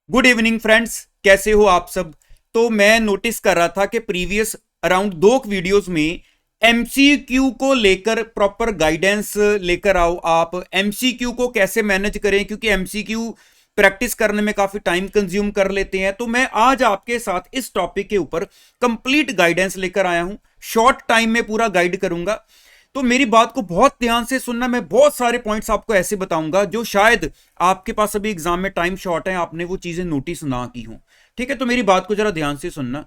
Good evening friends, कैसे हो आप सब। तो मैं नोटिस कर रहा था कि प्रीवियस अराउंड 2 वीडियोस में एमसीक्यू को लेकर प्रॉपर गाइडेंस लेकर आओ। आप एमसीक्यू को कैसे मैनेज करें, क्योंकि एमसीक्यू प्रैक्टिस करने में काफी टाइम कंज्यूम कर लेते हैं। तो मैं आज आपके साथ इस टॉपिक के ऊपर कंप्लीट गाइडेंस लेकर आया हूं। शॉर्ट टाइम में पूरा गाइड करूंगा, तो मेरी बात को बहुत ध्यान से सुनना। मैं बहुत सारे पॉइंट्स आपको ऐसे बताऊंगा जो शायद आपके पास अभी एग्जाम में टाइम शॉर्ट है, आपने वो चीजें नोटिस ना की हो। ठीक है, तो मेरी बात को जरा ध्यान से सुनना।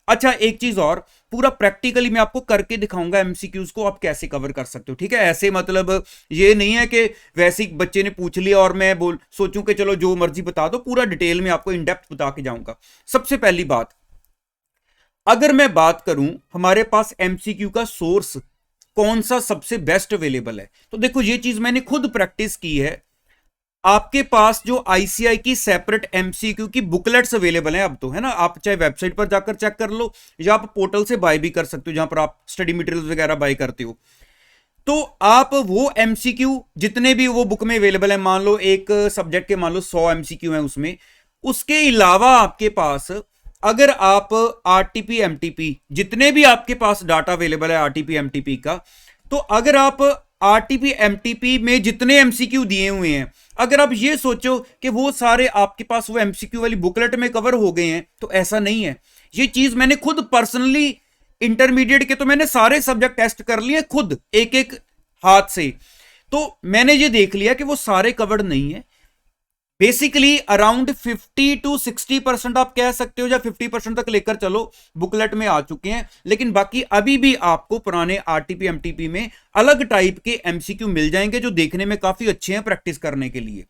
अच्छा, एक चीज और, पूरा प्रैक्टिकली मैं आपको करके दिखाऊंगा एमसीक्यूज को आप कैसे कवर कर सकते हो। ठीक है, ऐसे मतलब ये नहीं है कि वैसे ही बच्चे ने पूछ लिया और मैं बोल सोचूं कि चलो जो मर्जी बता दो। पूरा डिटेल में आपको इन डेप्थ बता के जाऊंगा। सबसे पहली बात, अगर मैं बात करूं हमारे पास एमसीक्यू का सोर्स कौन सा सबसे बेस्ट अवेलेबल है, तो देखो ये चीज मैंने खुद प्रैक्टिस की है। आपके पास जो आईसीआई की सेपरेट एमसीक्यू की बुकलेट्स अवेलेबल हैं अब तो, है ना। आप चाहे वेबसाइट पर जाकर चेक कर लो या आप पोर्टल से बाय भी कर सकते हो, जहां पर आप स्टडी मटेरियल्स वगैरह बाय करते हो। तो आप वो एमसीक्यू जितने भी वो बुक में अवेलेबल है, मान लो एक सब्जेक्ट के मान लो 100 एमसीक्यू है उसमें, उसके अलावा आपके पास अगर आप आरटीपी एमटीपी जितने भी आपके पास डाटा अवेलेबल है आरटीपी एमटीपी का, तो अगर आप आरटीपी एमटीपी में जितने एमसीक्यू दिए हुए हैं, अगर आप ये सोचो कि वो सारे आपके पास वो एमसीक्यू वाली बुकलेट में कवर हो गए हैं, तो ऐसा नहीं है। ये चीज मैंने खुद पर्सनली इंटरमीडिएट के तो मैंने सारे सब्जेक्ट टेस्ट कर लिए खुद एक एक हाथ से। तो मैंने ये देख लिया कि वो सारे कवर्ड नहीं है। बेसिकली अराउंड 50 to 60% आप कह सकते हो, या 50% तक लेकर चलो बुकलेट में आ चुके हैं। लेकिन बाकी अभी भी आपको पुराने आरटीपी एमटीपी में अलग टाइप के एमसीक्यू मिल जाएंगे जो देखने में काफी अच्छे हैं प्रैक्टिस करने के लिए।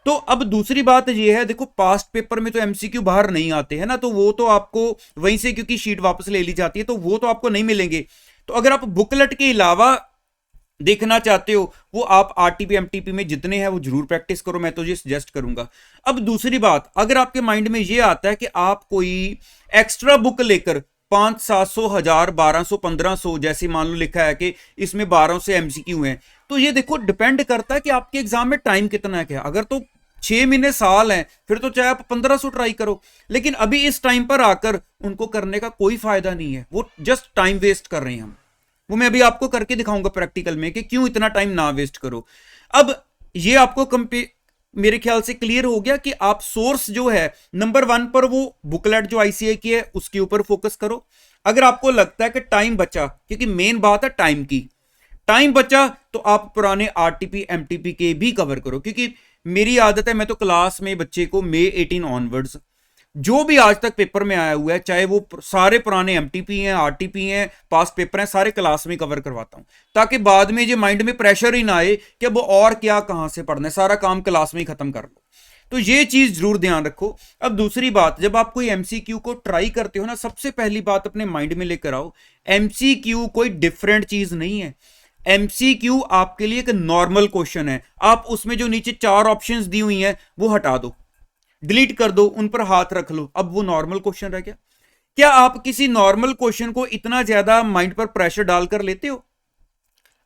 तो अब दूसरी बात यह है, देखो पास्ट पेपर में तो एमसीक्यू बाहर नहीं आते हैं ना, तो वो तो आपको वहीं से, क्योंकि शीट वापस ले ली जाती है, तो वो तो आपको नहीं मिलेंगे। तो अगर आप बुकलेट के अलावा देखना चाहते हो, वो आप आरटीपी एमटीपी में जितने हैं वो जरूर प्रैक्टिस करो, मैं तो ये सजेस्ट करूंगा। अब दूसरी बात, अगर आपके माइंड में ये आता है कि आप कोई एक्स्ट्रा बुक लेकर 500, 700, 1000, 1200, 1500 जैसे मान लो लिखा है कि इसमें 1200 एमसीक्यू हैं, तो ये देखो डिपेंड करता है कि आपके एग्जाम में टाइम कितना है। क्या अगर तो 6 महीने साल है, फिर तो चाहे आप 1500 ट्राई करो। लेकिन अभी इस टाइम पर आकर उनको करने का कोई फायदा नहीं है, वो जस्ट टाइम वेस्ट कर रहे हैं हम। वो मैं अभी आपको करके दिखाऊंगा प्रैक्टिकल में कि क्यों इतना टाइम ना वेस्ट करो। अब ये आपको मेरे ख्याल से क्लियर हो गया कि आप सोर्स जो है नंबर 1 पर वो बुकलेट जो आईसीआई की है उसके ऊपर फोकस करो। अगर आपको लगता है कि टाइम बचा, क्योंकि मेन बात है टाइम की, टाइम बचा तो आप पुराने आरटीपी एमटीपी के भी कवर करो। क्योंकि मेरी आदत है, मैं तो क्लास में बच्चे को May 18 ऑनवर्ड्स जो भी आज तक पेपर में आया हुआ है, चाहे वो सारे पुराने एमटीपी हैं, आरटीपी हैं, पास्ट पेपर हैं, सारे क्लास में कवर करवाता हूं, ताकि बाद में ये माइंड में प्रेशर ही ना आए कि अब और क्या कहां से पढ़ना है, सारा काम क्लास में ही खत्म कर लो। तो ये चीज जरूर ध्यान रखो। अब दूसरी बात, जब आप कोई एमसीक्यू को ट्राई करते हो ना, सबसे पहली बात अपने माइंड में लेकर आओ, एमसीक्यू कोई डिफरेंट चीज नहीं है। एमसीक्यू आपके लिए एक नॉर्मल क्वेश्चन है। आप उसमें जो नीचे 4 ऑप्शंस दी हुई हैं वो हटा दो, डिलीट कर दो, उन पर हाथ रख लो, अब वो नॉर्मल क्वेश्चन रह गया। क्या आप किसी नॉर्मल क्वेश्चन को इतना ज्यादा माइंड पर प्रेशर डालकर लेते हो?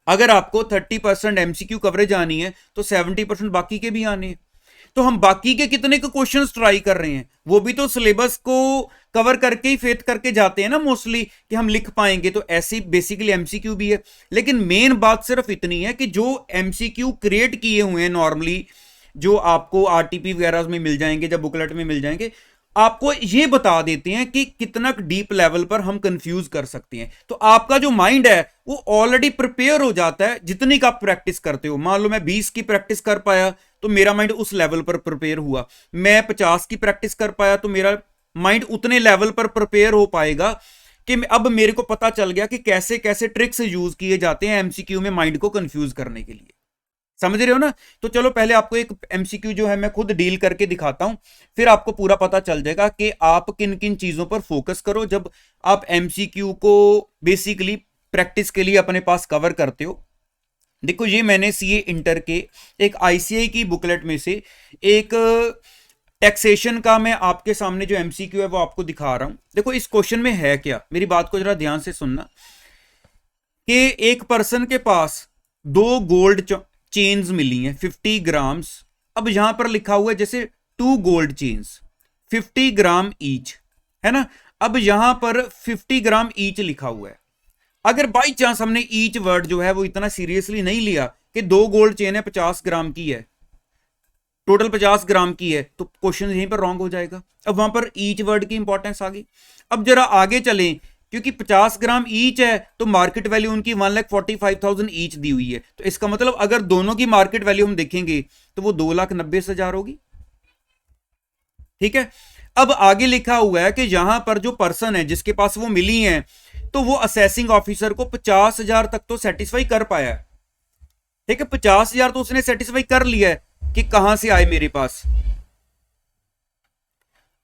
अगर आपको 30% एमसीक्यू कवरेज आनी है तो 70% बाकी के भी आने हैं। तो हम बाकी के कितने के क्वेश्चंस ट्राई कर रहे हैं, वो भी तो सिलेबस को कवर करके ही फेथ करके जाते हैं ना मोस्टली, कि हम लिख पाएंगे। तो ऐसी बेसिकली एमसीक्यू भी है। लेकिन मेन बात सिर्फ इतनी है कि जो एमसीक्यू क्रिएट किए हुए हैं नॉर्मली, जो आपको आरटीपी वगैरह में मिल जाएंगे, जब बुकलेट में मिल जाएंगे, आपको ये बता देते हैं कि कितना डीप लेवल पर हम कंफ्यूज कर सकते हैं। तो आपका जो माइंड है वो ऑलरेडी प्रिपेयर हो जाता है जितनी का आप प्रैक्टिस करते हो। मान लो मैं 20 की प्रैक्टिस कर पाया तो मेरा माइंड उस लेवल पर प्रिपेयर हुआ, मैं 50 की प्रैक्टिस कर पाया तो मेरा माइंड उतने लेवल पर प्रिपेयर हो पाएगा कि अब मेरे को पता चल गया कि कैसे कैसे ट्रिक्स यूज किए जाते हैं एमसीक्यू में माइंड को कंफ्यूज करने के लिए। समझ रहे हो ना। तो चलो पहले आपको एक एमसीक्यू जो है मैं खुद डील करके दिखाता हूं, फिर आपको पूरा पता चल जाएगा कि आप किन किन चीजों पर फोकस करो जब आप एमसीक्यू को बेसिकली प्रैक्टिस के लिए अपने पास कवर करते हो। देखो ये मैंने सीए इंटर के एक आईसीआई की बुकलेट में से एक टैक्सेशन का मैं आपके सामने जो एमसीक्यू है वो आपको दिखा रहा हूं। देखो इस क्वेश्चन में है क्या, मेरी बात को जरा ध्यान से सुनना, कि एक पर्सन के पास 2 गोल्ड चेन्स मिली हैं 50 ग्राम्स। अब यहां पर लिखा हुआ है जैसे 2 गोल्ड चेन्स, 50 ग्राम ईच, है ना। अब यहां पर 50 ग्राम ईच लिखा हुआ है। अगर बाई चांस हमने ईच वर्ड जो है वो इतना सीरियसली नहीं लिया कि 2 गोल्ड चेन है 50 ग्राम की है, टोटल 50 ग्राम की है, तो क्वेश्चन यहीं पर रॉन्ग हो जाएगा। अब वहां पर ईच वर्ड की इंपॉर्टेंस आ गई। अब जरा आगे चलें, क्योंकि 50 ग्राम ईच है तो मार्केट वैल्यू उनकी 1,45,000 ईच दी हुई है, तो इसका मतलब अगर दोनों की मार्केट वैल्यू हम देखेंगे तो वो 2,90,000 होगी। ठीक है। अब आगे लिखा हुआ है कि यहां पर जो पर्सन है जिसके पास वो मिली है, तो वो असेसिंग ऑफिसर को 50,000 तक तो सेटिस्फाई कर पाया है। ठीक है, 50,000 तो उसने सेटिस्फाई कर लिया है कि कहां से आए मेरे पास।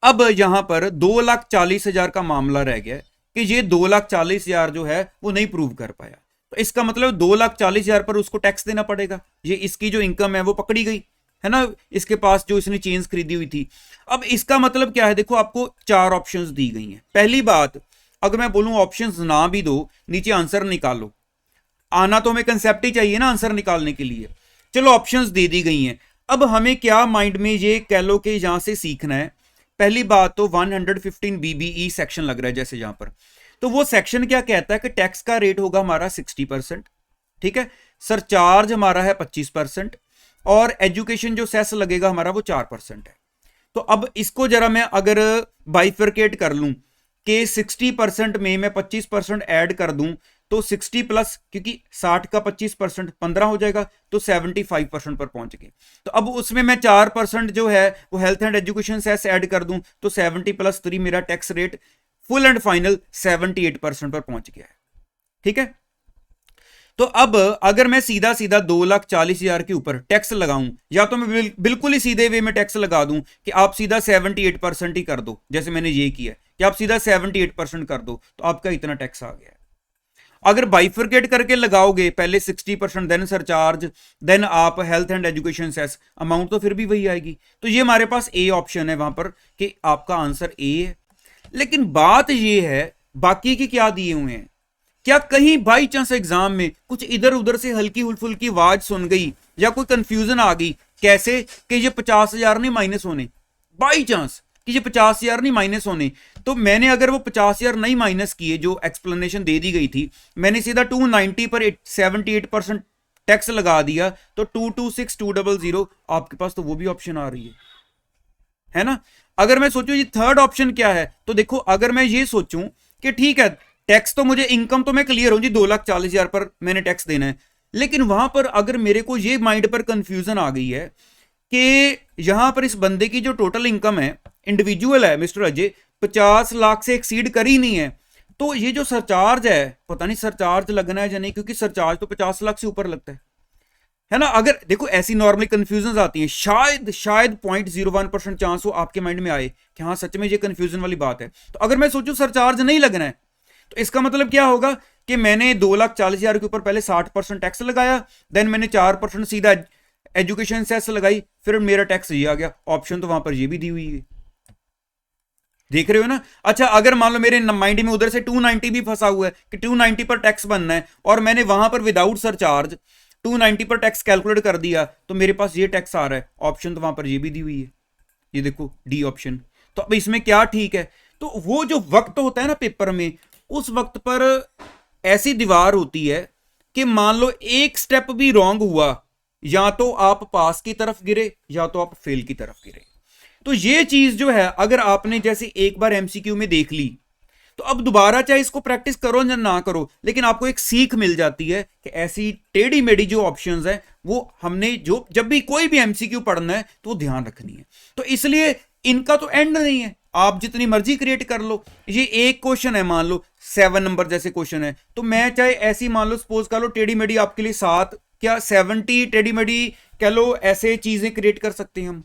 अब यहां पर 2,40,000 का मामला रह गया कि ये 2,40,000 जो है वो नहीं प्रूव कर पाया, तो इसका मतलब 2,40,000 पर उसको टैक्स देना पड़ेगा। ये इसकी जो इनकम है वो पकड़ी गई, है ना, इसके पास जो इसने चेन्स खरीदी हुई थी। अब इसका मतलब क्या है, देखो आपको 4 ऑप्शंस दी गई हैं। पहली बात, अगर मैं बोलूं ऑप्शंस ना भी दो, नीचे आंसर निकालो, आना तो हमें कंसेप्ट ही चाहिए ना आंसर निकालने के लिए। चलो ऑप्शंस दे दी गई हैं। अब हमें क्या माइंड में ये कह लो कि यहां से सीखना है। पहली बात तो 115 BBE सेक्शन लग रहा है जैसे यहां पर, तो वो सेक्शन क्या कहता है कि टैक्स का रेट होगा हमारा 60%। ठीक है, सरचार्ज हमारा है 25% और एजुकेशन जो सेस लगेगा हमारा वो 4% है। तो अब इसको जरा मैं अगर बाइफरकेट कर लूं कि 60% में मैं 25% ऐड कर दूं तो 60 प्लस, क्योंकि 60 का 25% 15 हो जाएगा, तो 75% पर पहुंच गए। तो अब उसमें मैं 4% जो है वो health and education cess add कर दूं तो 70 प्लस 3 मेरा tax rate full and final 78% पर पहुंच गया है। ठीक है, तो अब अगर मैं सीधा सीधा 2,40,000 के ऊपर टैक्स लगाऊं, या तो मैं बिल्कुल ही सीधे वे में टैक्स लगा दूं कि आप सीधा 78% ही कर दो, जैसे मैंने ये किया कि आप सीधा 78% कर दो तो आपका इतना टैक्स आ गया। अगर बाइफरकेट करके लगाओगे, पहले 60% देन सरचार्ज देन आप health and education cess, amount तो फिर भी वही आएगी। तो ये हमारे पास ए ऑप्शन है वहां पर कि आपका आंसर ए है। लेकिन बात ये है बाकी के क्या दिए हुए हैं, क्या कहीं बाई चांस एग्जाम में कुछ इधर उधर से हल्की फुल्की आवाज सुन गई या कोई कंफ्यूजन आ गई, कैसे कि ये 50,000 नहीं माइनस होने, बाई चांस कि ये 50,000 नहीं माइनस होने, तो मैंने अगर वो 50,000 नहीं माइनस किए जो एक्सप्लेनेशन दे दी गई थी, मैंने सीधा 290 पर 78% टैक्स लगा दिया, तो 226,200 आपके पास तो वो भी ऑप्शन आ रही है ना। अगर मैं सोचूं ये थर्ड ऑप्शन क्या है, तो देखो अगर मैं ये सोचूं कि ठीक है टैक्स तो मुझे, इनकम तो मैं क्लियर हूं जी, 2,40,000 पर मैंने टैक्स देना है, लेकिन वहां पर अगर मेरे को ये माइंड पर कंफ्यूजन आ गई है कि यहां पर इस बंदे की जो टोटल इनकम है, इंडिविजुअल है मिस्टर अजय, 50 लाख से एक्सीड कर ही नहीं है, तो ये जो सरचार्ज है पता नहीं सरचार्ज लगना है या नहीं, क्योंकि सरचार्ज तो 50 लाख से ऊपर लगता है ना। अगर देखो ऐसी नॉर्मली कंफ्यूजन आती हैं, शायद 0.01% चांस हो आपके माइंड में आए कि हाँ सच में ये कंफ्यूजन वाली बात है। तो अगर मैं सोचूं सरचार्ज नहीं लगना है, तो इसका मतलब क्या होगा कि मैंने 2,40,000 के ऊपर पहले 60% टैक्स लगाया, देन मैंने 4% सीधा एजुकेशन सेस लगाई, फिर मेरा टैक्स ये आ गया। ऑप्शन तो वहां पर ये भी दी हुई है, देख रहे हो ना। अच्छा, अगर मान लो मेरे माइंड में उधर से 290 भी फंसा हुआ है कि 290 पर टैक्स बनना है, और मैंने वहां पर विदाउट सरचार्ज 290 पर टैक्स कैलकुलेट कर दिया, तो मेरे पास ये टैक्स आ रहा है। ऑप्शन तो वहां पर ये भी दी हुई है, ये देखो डी ऑप्शन। तो अब इसमें क्या ठीक है, तो वो जो वक्त होता है ना पेपर में, उस वक्त पर ऐसी दीवार होती है कि मान लो एक स्टेप भी रॉन्ग हुआ, या तो आप पास की तरफ गिरे या तो आप फेल की तरफ गिरे। तो ये चीज जो है अगर आपने जैसे एक बार एमसीक्यू में देख ली, तो अब दोबारा चाहे इसको प्रैक्टिस करो या ना करो, लेकिन आपको एक सीख मिल जाती है कि ऐसी टेढ़ी मेढ़ी जो ऑप्शंस है वो हमने जो जब भी कोई भी एमसीक्यू पढ़ना है तो वो ध्यान रखनी है। तो इसलिए इनका तो एंड नहीं है, आप जितनी मर्जी क्रिएट कर लो। ये एक क्वेश्चन है, मान लो 7 नंबर जैसे क्वेश्चन है, तो मैं चाहे ऐसी मान लो सपोज कर लो टेढ़ी मेढ़ी आपके लिए 7 क्या 70 टेढ़ी मेढ़ी कह लो, ऐसे चीजें क्रिएट कर सकते हैं हम।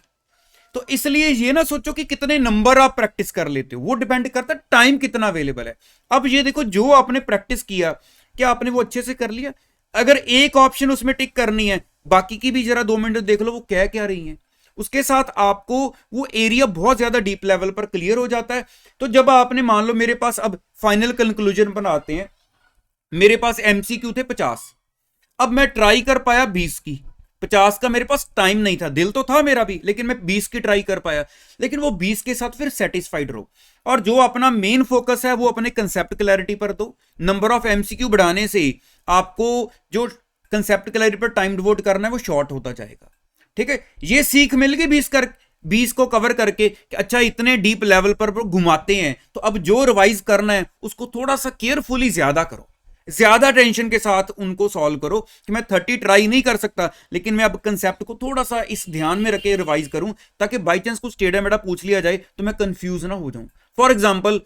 तो इसलिए ये ना सोचो कि कितने नंबर आप प्रैक्टिस कर लेते हो, वो डिपेंड करता है टाइम कितना अवेलेबल है। अब ये देखो जो आपने प्रैक्टिस किया, क्या आपने वो अच्छे से कर लिया? अगर एक ऑप्शन उसमें टिक करनी है, बाकी की भी जरा 2 मिनट देख लो वो कह क्या रही हैं, उसके साथ आपको वो एरिया बहुत ज्यादा डीप लेवल पर क्लियर हो जाता है। तो जब आपने मान लो मेरे पास, अब फाइनल कंक्लूजन बनाते हैं, मेरे पास एमसीक्यू थे 50, अब मैं ट्राई कर पाया 20 की, 50 का मेरे पास टाइम नहीं था, दिल तो था मेरा भी, लेकिन मैं 20 की ट्राई कर पाया। लेकिन वो 20 के साथ फिर सेटिस्फाइड रहो, और जो अपना मेन फोकस है वो अपने कंसेप्ट क्लैरिटी पर दो। नंबर ऑफ एमसीक्यू बढ़ाने से आपको जो कंसेप्ट क्लैरिटी पर टाइम डिवोट करना है वो शॉर्ट होता जाएगा। ठीक है, ये सीख मिल गई 20 को कवर करके कि अच्छा इतने डीप लेवल पर घुमाते हैं, तो अब जो रिवाइज करना है उसको थोड़ा सा केयरफुली ज्यादा करो, ज्यादा टेंशन के साथ उनको सॉल्व करो कि मैं 30 ट्राई नहीं कर सकता, लेकिन मैं अब कंसेप्ट को थोड़ा सा इस ध्यान में रखे रिवाइज करूं, ताकि बाई चांस कुछ टेढ़ा मेढ़ा पूछ लिया जाए तो मैं कंफ्यूज ना हो जाऊं। फॉर एग्जाम्पल,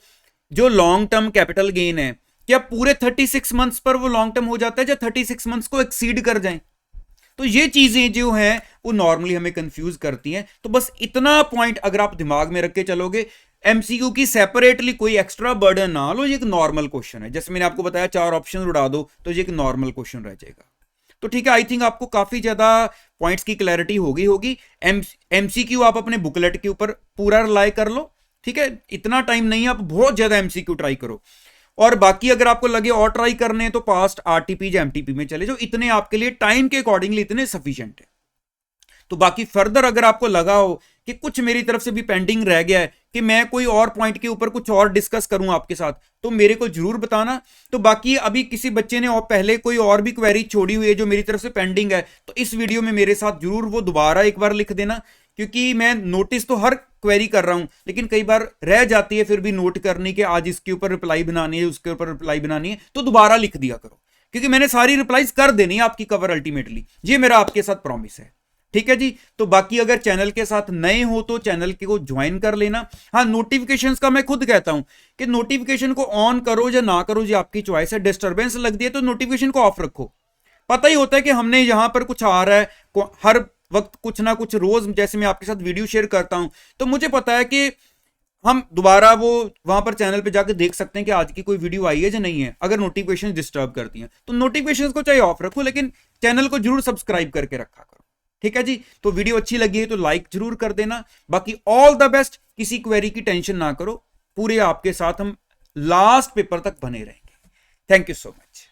जो लॉन्ग टर्म कैपिटल गेन है, क्या पूरे 36 मंथ्स पर वो लॉन्ग टर्म हो जाता है, या 36 मंथ्स को एक्सीड कर जाए? तो ये चीजें जो हैं वो नॉर्मली हमें कंफ्यूज करती हैं। तो बस इतना पॉइंट अगर आप दिमाग में रख के चलोगे, एमसीक्यू की सेपरेटली कोई एक्स्ट्रा बर्डन ना लो, ये एक नॉर्मल क्वेश्चन है। जैसे मैंने आपको बताया 4 ऑप्शन उड़ा दो तो ये एक नॉर्मल क्वेश्चन रह जाएगा। तो ठीक है, आई थिंक आपको काफी ज्यादा पॉइंट्स की क्लैरिटी होगी। एमसीक्यू आप अपने बुकलेट के ऊपर पूरा रिलाई कर लो। ठीक है, इतना टाइम नहीं, आप बहुत ज्यादा एमसीक्यू ट्राई करो, और बाकी अगर आपको लगे और ट्राई करने हैं तो पास्ट आरटीपी या एमटीपी में चले जाओ, इतने आपके लिए टाइम के अकॉर्डिंगली इतने सफिशिएंट है। तो बाकी फर्दर अगर आपको लगा हो कि कुछ मेरी तरफ से भी पेंडिंग रह गया है कि मैं कोई और पॉइंट के ऊपर कुछ और डिस्कस करूं आपके साथ, तो मेरे को जरूर बताना। तो बाकी अभी किसी बच्चे ने और पहले कोई और भी क्वेरी छोड़ी हुई है जो मेरी तरफ से पेंडिंग है, तो इस वीडियो में मेरे साथ जरूर वो दोबारा एक बार लिख देना, क्योंकि मैं नोटिस तो हर क्वेरी कर रहा हूं, लेकिन कई बार रह जाती है फिर भी नोट करनी कि आज इसके ऊपर रिप्लाई बनानी है, उसके ऊपर रिप्लाई बनानी है, तो दोबारा लिख दिया करो, क्योंकि मैंने सारी रिप्लाईज कर देनी है आपकी कवर अल्टीमेटली, ये मेरा आपके साथ प्रॉमिस है। ठीक है जी, तो बाकी अगर चैनल के साथ नए हो तो चैनल को ज्वाइन कर लेना। हाँ, नोटिफिकेशंस का मैं खुद कहता हूं कि नोटिफिकेशन को ऑन करो या ना करो, ये आपकी चॉइस है। डिस्टर्बेंस लगती है तो नोटिफिकेशन को ऑफ रखो। पता ही होता है कि हमने यहां पर कुछ आ रहा है हर वक्त, कुछ ना कुछ रोज, जैसे मैं आपके साथ वीडियो शेयर करता हूं, तो मुझे पता है कि हम दोबारा वो वहां पर चैनल पे जाकर देख सकते हैं कि आज की कोई वीडियो आई है या नहीं है। अगर नोटिफिकेशन डिस्टर्ब करती हैं तो नोटिफिकेशन को चाहे ऑफ रखो, लेकिन चैनल को जरूर सब्सक्राइब करके रखा करो। ठीक है जी, तो वीडियो अच्छी लगी है तो लाइक जरूर कर देना। बाकी ऑल द बेस्ट, किसी क्वेरी की टेंशन ना करो, पूरे आपके साथ हम लास्ट पेपर तक बने रहेंगे। Thank you so much.